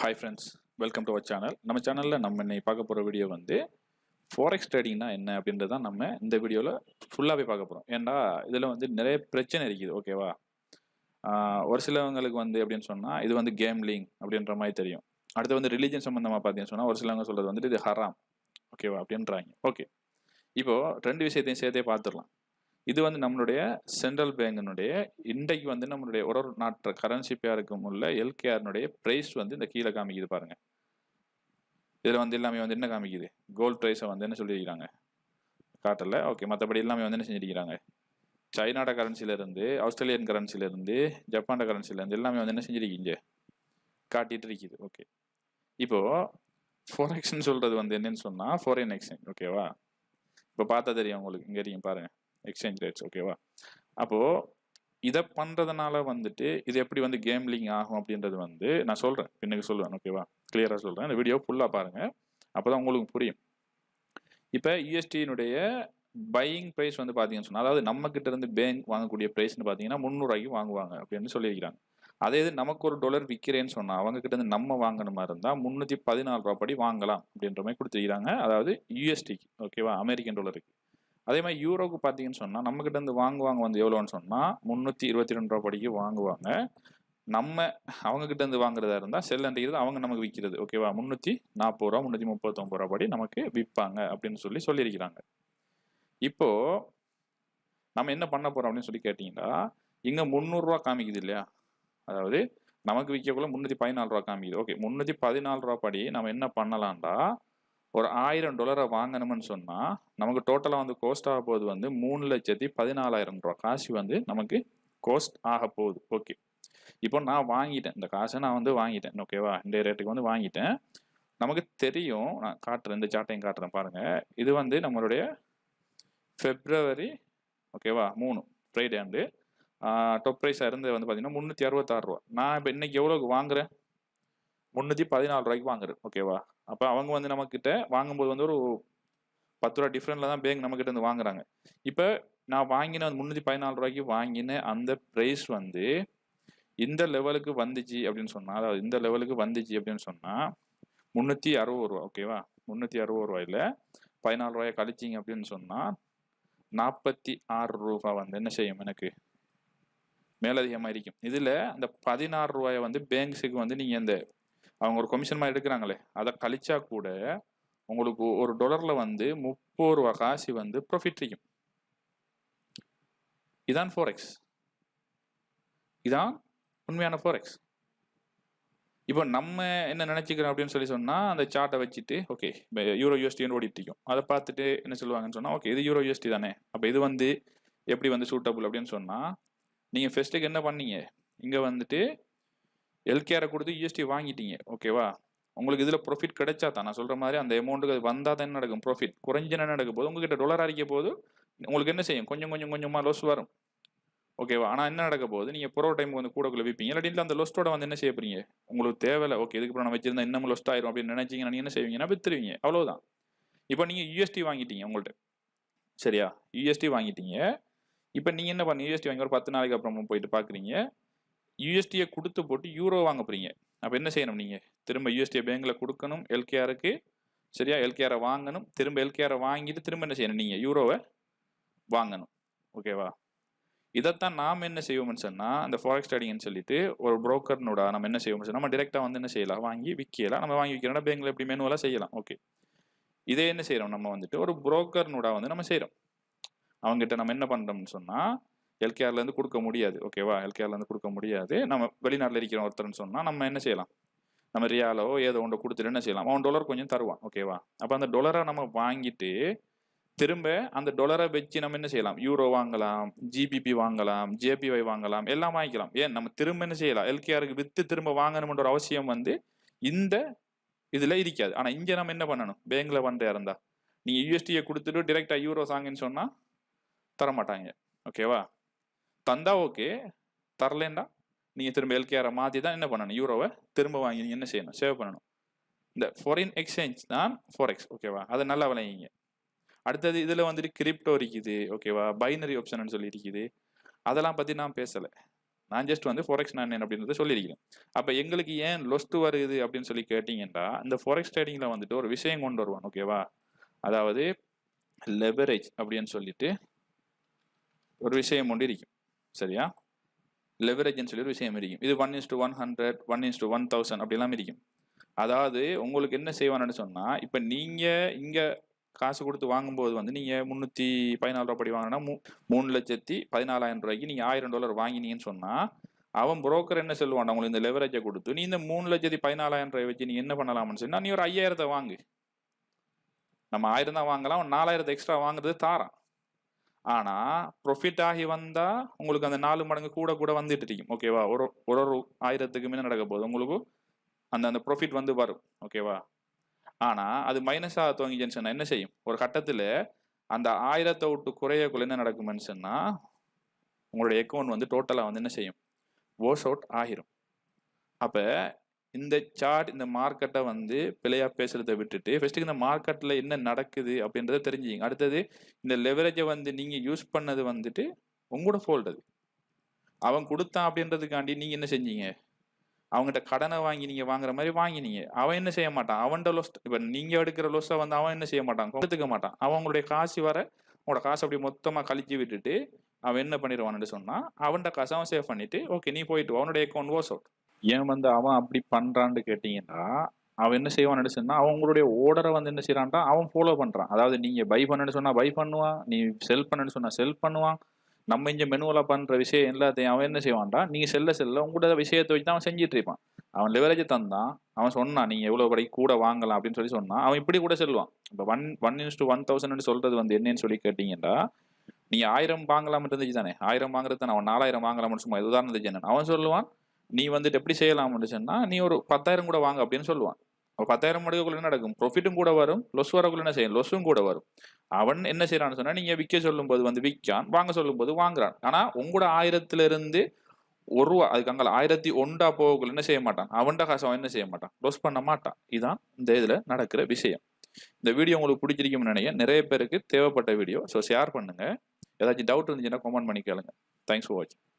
Hi friends, welcome to our channel. நம்ம சேனலில் நம்ம இன்னைக்கு பார்க்க போகிற வீடியோ வந்து ஃபாரெக்ஸ் ட்ரேடிங்னா என்ன அப்படின்றது தான் நம்ம இந்த வீடியோவில் ஃபுல்லாகவே பார்க்க போகிறோம். ஏன்னா இதில் வந்து நிறைய பிரச்சனை இருக்குது. ஓகேவா? ஒரு சிலவங்களுக்கு வந்து எப்படின்னு சொன்னால் இது வந்து கேம்லிங் அப்படின்ற மாதிரி தெரியும். அடுத்து வந்து ரிலீஜன் சம்மந்தமாக பார்த்தீங்கன்னு சொன்னால் ஒரு சிலவங்க சொல்கிறது வந்துட்டு இது ஹராம், ஓகேவா அப்படின்றாங்க. ஓகே, இப்போது ரெண்டு விஷயத்தையும் சேர்த்தே பார்த்துடலாம். இது வந்து நம்மளுடைய சென்ட்ரல் பேங்கினுடைய இன்றைக்கு வந்து நம்மளுடைய ஒரு ஒரு நாட்டு கரன்சி பேருக்கும் உள்ள எல்கேஆர்னுடைய ப்ரைஸ் வந்து இந்த கீழே காமிக்குது பாருங்க. இதில் வந்து எல்லாமே வந்து என்ன காமிக்குது, கோல்ட் ப்ரைஸை வந்து என்ன சொல்லியிருக்கிறாங்க காட்டல. ஓகே, மற்றபடி எல்லாமே வந்து என்ன செஞ்சிருக்கிறாங்க, சைனாட கரன்சிலேருந்து, ஆஸ்திரேலியன் கரன்சிலேருந்து, ஜப்பான்ட கரன்சிலேருந்து எல்லாமே வந்து என்ன செஞ்சிருக்கீங்க காட்டிட்டு இருக்குது. ஓகே, இப்போது ஃபோரெக்ஸ்ன்னு சொல்கிறது வந்து என்னன்னு சொன்னால் ஃபாரின் எக்ஸ்சேஞ்ச். ஓகேவா? இப்போ பார்த்தா தெரியும் உங்களுக்கு, இங்கே இருக்கீங்க பாருங்கள், எக்ஸ்சேஞ்ச் ரேட்ஸ். ஓகேவா? அப்போது இதை பண்ணுறதுனால வந்துட்டு இது எப்படி வந்து கேம்லிங் ஆகும் அப்படின்றது வந்து நான் சொல்கிறேன், பின்னுக்கு சொல்லுவேன். ஓகேவா? கிளியராக சொல்கிறேன். இந்த வீடியோ ஃபுல்லாக பாருங்கள், அப்போ தான் உங்களுக்கு புரியும். இப்போ யூஎஸ்டியினுடைய பையிங் ப்ரைஸ் வந்து பார்த்தீங்கன்னு சொன்னால், அதாவது நம்ம கிட்ட இருந்து பேங்க் வாங்கக்கூடிய ப்ரைஸ்னு பார்த்தீங்கன்னா 300 வாங்குவாங்க அப்படின்னு சொல்லியிருக்கிறாங்க. அதே இது நமக்கு ஒரு டாலர் விற்கிறேன்னு சொன்னால் அவங்க கிட்ட இருந்து நம்ம வாங்கின மாதிரி இருந்தால் 314 படி வாங்கலாம் அப்படின்ற மாதிரி கொடுத்துருக்கிறாங்க. அதாவது யூஎஸ்டிக்கு, ஓகேவா, அமெரிக்கன் டாலருக்கு. அதே மாதிரி யூரோக்கு பார்த்தீங்கன்னு சொன்னால் நம்ம கிட்ட இருந்து வாங்குவாங்க வந்து எவ்வளோன்னு சொன்னால் 322 படிக்கு வாங்குவாங்க. நம்ம அவங்க கிட்ட இருந்து வாங்குறதா இருந்தால் செல்லுன்றது அவங்க நமக்கு விற்கிறது. ஓகேவா? 340 339 படி நமக்கு விற்பாங்க அப்படின்னு சொல்லியிருக்கிறாங்க. இப்போ நம்ம என்ன பண்ண போறோம் அப்படின்னு சொல்லி கேட்டீங்கன்னா, இங்க 300 காமிக்குது இல்லையா, அதாவது நமக்கு விற்கக்குள்ள 314 காமிக்குது. ஓகே, 314 படி நம்ம என்ன பண்ணலாம்டா, ஒரு $1000 வாங்கணும்னு சொன்னா நமக்கு டோட்டலா வந்து கோஸ்ட் ஆக போகுது வந்து 3,14,000 காசு வந்து நமக்கு கோஸ்ட் ஆக போகுது. ஓகே, இப்போ நான் வாங்கிட்டேன், இந்த காசை நான் வந்து வாங்கிட்டேன். ஓகேவா? இந்த ரேட்டுக்கு வந்து வாங்கிட்டேன். நமக்கு தெரியும், நான் காட்டுறேன், இந்த சார்ட்டையும் காட்டுறேன் பாருங்க. இது வந்து நம்மளுடைய February, ஓகேவா, 3 ஃப்ரைடே அண்டு டாப் ப்ரைஸாக இருந்து வந்து பார்த்தீங்கன்னா 366 ரூபா. நான் இப்போ இன்னைக்கு எவ்வளோக்கு வாங்குறேன், 314 வாங்குறேன். ஓகேவா? அப்போ அவங்க வந்து நம்மக்கிட்ட வாங்கும்போது வந்து ஒரு 10 ரூபா டிஃப்ரெண்ட்ல தான் பேங்க் நம்மக்கிட்ட இருந்து வாங்குறாங்க. இப்போ நான் வாங்கின 314 வாங்கின அந்த ப்ரைஸ் வந்து இந்த லெவலுக்கு வந்துச்சு அப்படின்னு சொன்னால், அதாவது இந்த லெவலுக்கு வந்துச்சு அப்படின்னு சொன்னால் 360 ரூபா. ஓகேவா? 360 ரூபாயில் 14 ரூபாயை கழிச்சிங்க அப்படின்னு சொன்னால் 46 ரூபா வந்து என்ன செய்யும், எனக்கு மேலதிகமாக இருக்கும். இதில் அந்த 16 ரூபாயை வந்து பேங்க்ஸுக்கு வந்து நீங்கள் இந்த அவங்க ஒரு கமிஷன் மாதிரி எடுக்கிறாங்களே, அதை கழிச்சா கூட உங்களுக்கு ஒரு டாலரில் வந்து 30 ரூபா காசு வந்து ப்ராஃபிட் இருக்கும். இதான் ஃபோரெக்ஸ், இதான் உண்மையான ஃபோரெக்ஸ். இப்போ நம்ம என்ன நினச்சிக்கிறோம் அப்படின்னு சொன்னால், அந்த சார்ட்டை வச்சுட்டு ஓகே யூரோ யூஎஸ்டின்னு ஓடிட்டு இருக்கும், அதை பார்த்துட்டு என்ன சொல்லுவாங்கன்னு சொன்னால், ஓகே இது யூரோ யூஎஸ்டி தானே, அப்போ இது வந்து எப்படி வந்து சூட்டபுள் அப்படின்னு சொன்னால், நீங்கள் ஃபர்ஸ்ட்டுக்கு என்ன பண்ணீங்க, இங்கே வந்துட்டு எல்கேஆரை கொடுத்து யூஎஸ்டி வாங்கிட்டீங்க. ஓகேவா? உங்களுக்கு இதில் ப்ராஃபிட் கிடைச்சா தான், நான் சொல்கிற மாதிரி அந்த அமௌண்ட்டுக்கு அது வந்தால் தான் என்ன நடக்கும், ப்ராஃபிட். குறைஞ்சன நடக்கும் போது உங்ககிட்ட டாலர் அடிக்க போது உங்களுக்கு என்ன செய்யும், கொஞ்சம் கொஞ்சமாக லோஸ் வரும். ஓகேவா? ஆனால் என்ன நடக்க போகுது, நீங்கள் போகிற டைமுக்கு வந்து கூடக்குள்ள விற்பீங்க, இல்லாட்டி அந்த லொஸ்ட்டோட வந்து என்ன செய்ய போறீங்க, உங்களுக்கு தேவையில்லை, ஓகே இதுக்கு நான் வச்சிருந்தா இன்னமும் லொஸ்ட் ஆயிரும் அப்படின்னு நினைச்சீங்கன்னா நீங்கள் என்ன செய்வீங்கன்னா வித்துருவீங்க. அவ்வளோதான். இப்போ நீங்கள் யூஎஸ்டி வாங்கிட்டீங்க உங்கள்கிட்ட, சரியா? யூஎஸ்டி வாங்கிட்டீங்க. இப்போ நீங்கள் என்ன பண்ணி யூஎஸ்டி வாங்கி ஒரு 10 நாளைக்கு அப்புறமா போயிட்டு பார்க்குறீங்க, யூஎஸ்டியை கொடுத்து போட்டு யூரோ வாங்க போறீங்க. அப்போ என்ன செய்யணும், நீங்கள் திரும்ப யூஎஸ்டியை பேங்கில் கொடுக்கணும் எல்கேஆருக்கு, சரியா? எல்கேஆரை வாங்கணும், திரும்ப எல்கேஆரை வாங்கிட்டு திரும்ப என்ன செய்யணும், நீங்கள் யூரோவை வாங்கணும். ஓகேவா? இதைத்தான் நாம் என்ன செய்வோம்னு சொன்னால், அந்த ஃபாரெக்ஸ் ட்ரேடிங்னு சொல்லிட்டு ஒரு புரோக்கர்னோட நம்ம என்ன செய்வோம்னு சொன்னால், நம்ம டிரெக்டாக வந்து என்ன செய்யலாம், வாங்கி விற்கலாம். நம்ம வாங்கி விற்கிறோம்னா பேங்கில் எப்படி மேனுவலாக செய்யலாம். ஓகே, இதே என்ன செய்கிறோம், நம்ம வந்துட்டு ஒரு புரோக்கர்னோட வந்து நம்ம செய்கிறோம். அவங்ககிட்ட நம்ம என்ன பண்ணுறோம்னு சொன்னால், எல்கேஆர்லேருந்து கொடுக்க முடியாது. ஓகேவா? எல்கேஆர்லேருந்து கொடுக்க முடியாது. நம்ம வெளிநாட்டில் இருக்கிற ஒருத்தர்னு சொன்னால் நம்ம என்ன செய்யலாம், நம்ம ரியாலோ ஏதோ ஒன்று கொடுத்துட்டு என்ன செய்யலாம், அவன் டாலர் கொஞ்சம் தருவான். ஓகேவா? அப்போ அந்த டாலரை நம்ம வாங்கிட்டு திரும்ப அந்த டாலரை வச்சு நம்ம என்ன செய்யலாம், யூரோ வாங்கலாம், ஜிபிபி வாங்கலாம், ஜேபிஒய் வாங்கலாம், எல்லாம் வாங்கிக்கலாம். ஏன் நம்ம திரும்ப என்ன செய்யலாம், எல்கேஆருக்கு விற்று திரும்ப வாங்கணும்ன்ற ஒரு அவசியம் வந்து இந்த இதில் இருக்காது. ஆனால் இங்கே நம்ம என்ன பண்ணணும், பேங்கில் பண்ணுறா இருந்தா நீங்கள் யூஎஸ்டியை கொடுத்துட்டு டிரெக்டாக யூரோ வாங்கன்னு சொன்னால் தரமாட்டாங்க. ஓகேவா? தந்தா ஓகே, தரலேண்டா நீங்கள் திரும்ப எல்கேஆரை மாற்றி தான் என்ன பண்ணணும், யூரோவை திரும்ப வாங்கி நீங்கள் என்ன செய்யணும், சேவ் பண்ணணும். இந்த ஃபாரின் எக்ஸ்சேஞ்ச் தான் ஃபோரெக்ஸ். ஓகேவா? அதை நல்லா விளையிங்க. அடுத்தது இதில் வந்துட்டு கிரிப்டோ இருக்குது. ஓகேவா? பைனரி ஆப்ஷன் சொல்லி இருக்குது, அதெல்லாம் பற்றி நான் பேசலை. நான் ஜஸ்ட் வந்து ஃபாரெக்ஸ் நான் என்ன அப்படின்றத சொல்லியிருக்கிறேன். அப்போ எங்களுக்கு ஏன் லொஸ்ட் வருது அப்படின்னு சொல்லி கேட்டிங்கன்னா, இந்த ஃபாரெக்ஸ் ட்ரேடிங்கில் வந்துட்டு ஒரு விஷயம் கொண்டு வருவான், ஓகேவா? அதாவது லெவரேஜ் அப்படின்னு சொல்லிட்டு ஒரு விஷயம் ஒன்று இருக்கும், சரியா? லெவரேஜ்னு சொல்லி ஒரு விஷயம் இருக்கும். இது 1:100, 1:1000 அப்படிலாம் இருக்கும். அதாவது உங்களுக்கு என்ன செய்வான்னு சொன்னால், இப்போ நீங்கள் இங்கே காசு கொடுத்து வாங்கும்போது வந்து நீங்கள் 314 ரூபா படி வாங்கினா 3,14,000 ரூபாய்க்கு நீங்கள் $1000 வாங்கினீங்கன்னு சொன்னால், அவன் புரோக்கர் என்ன சொல்லுவான், உங்களுக்கு இந்த லெவரேஜை கொடுத்து நீ இந்த 3,14,000 ரூபாய் வச்சு நீ என்ன பண்ணலாம்னு சொன்னால், நீ ஒரு 5,000 வாங்கு. நம்ம 1000 தான் வாங்கலாம், 4,000 எக்ஸ்ட்ரா வாங்குறது தாரான். ஆனால் ப்ரொஃபிட் ஆகி வந்தால் உங்களுக்கு அந்த 4 மடங்கு கூட கூட வந்துட்டு இருக்கும், ஓகேவா? ஒரு 1000க்கு மேலே நடக்க போகுது உங்களுக்கு அந்த ப்ராஃபிட் வந்து வரும், ஓகேவா? ஆனால் அது மைனஸ் ஆக துவங்கிச்சுன்னு சொன்னால் என்ன செய்யும், ஒரு கட்டத்தில் அந்த 1000 விட்டு குறையக்குள்ள என்ன நடக்கும்னு சொன்னால், உங்களுடைய அக்கௌண்ட் வந்து டோட்டலாக வந்து என்ன செய்யும், வாஷ் அவுட் ஆகிரும். அப்போ இந்த சார்ட் இந்த மார்க்கெட்டை வந்து பிழையாக பேசுறதை விட்டுட்டு ஃபர்ஸ்ட்டுக்கு இந்த மார்க்கெட்டில் என்ன நடக்குது அப்படின்றத தெரிஞ்சுங்க. அடுத்தது இந்த லெவரேஜை வந்து நீங்கள் யூஸ் பண்ணது வந்துட்டு உங்களோட ஃபோல்ட். அது அவன் கொடுத்தான் அப்படின்றதுக்காண்டி நீங்கள் என்ன செஞ்சீங்க, அவங்ககிட்ட கடனை வாங்கி நீங்கள் வாங்குற மாதிரி வாங்கினீங்க. அவன் என்ன செய்ய மாட்டான், அவன்கிட்ட லொஸ், இப்போ நீங்கள் எடுக்கிற லொஸ்ஸை வந்து அவன் என்ன செய்ய மாட்டான், கொடுத்துக்க மாட்டான். அவன் உங்களுடைய காசு வர உங்களோட காசு அப்படி மொத்தமாக கழிச்சு விட்டுட்டு அவன் என்ன பண்ணிடுவான்னு சொன்னால், அவன்கிட்ட காசை அவன் சேவ் பண்ணிட்டு ஓகே நீ போயிட்டு அவனுடைய அக்கௌண்ட் வாஷ் அவுட். ஏன் வந்து அவன் அப்படி பண்ணுறான்னு கேட்டிங்கன்னா, அவன் என்ன செய்வான்னு சொன்னால், அவங்களுடைய ஓர்டரை வந்து என்ன செய்யறான்டா அவன் ஃபாலோ பண்ணுறான். அதாவது நீங்கள் பை பண்ணுன்னு சொன்னால் பை பண்ணுவான், நீ செல் பண்ணுன்னு சொன்னால் செல் பண்ணுவான். நம்ம இங்கே மெனுவலாக பண்ணுற விஷயம் எல்லாத்தையும் அவன் என்ன செய்வான்டா, நீங்கள் செல்ல உங்களோட விஷயத்தை வச்சு தான் அவன் செஞ்சுட்டு இருப்பான். அவன் லெவரேஜ் தந்தான், அவன் சொன்னான் நீங்கள் எவ்வளோ படி கூட வாங்கலாம் அப்படின்னு சொல்லி சொன்னான். அவன் இப்படி கூட செல்வான். இப்போ 1:1000 சொல்கிறது வந்து என்னன்னு சொல்லி கேட்டிங்கன்னா, நீ 1000 வாங்கலாம்னு இருந்துச்சு தானே, 1000 வாங்குறது தானே, அவன் 4000 வாங்கலாம்னு சும்மா உதாரணத்துக்கு என்ன அவன் சொல்லுவான், நீ வந்துட்டு எப்படி செய்யலாம்னு சொன்னால் நீ ஒரு 10,000 கூட வாங்க அப்படின்னு சொல்லுவான். 10,000 மடங்குக்குள்ள என்ன நடக்கும், ப்ராஃபிட்டும் கூட வரும், லொஸ் வரக்குள்ள என்ன செய்யும், லொஸ்ஸும் கூட வரும். அவன் என்ன செய்யறான்னு சொன்னா, நீங்க விற்க சொல்லும் போது வந்து விற்கான், வாங்க சொல்லும் போது வாங்குறான். ஆனா உங்களோட 1000 ரூபா அதுக்கு அங்கே 1001 போகக்குள்ள என்ன செய்ய மாட்டான், அவன்கிட்ட காசு அவன் என்ன செய்ய மாட்டான், லொஸ் பண்ண மாட்டான். இதுதான் இந்த இதுல நடக்கிற விஷயம். இந்த வீடியோ உங்களுக்கு பிடிச்சிருக்கும்னு நினைக்கிறேன். நிறைய பேருக்கு தேவைப்பட்ட வீடியோ. ஸோ ஷேர் பண்ணுங்க. ஏதாச்சும் டவுட் இருந்துச்சுன்னா கமெண்ட் பண்ணி கேளுங்க. தேங்க்ஸ் ஃபார் வாட்சிங்.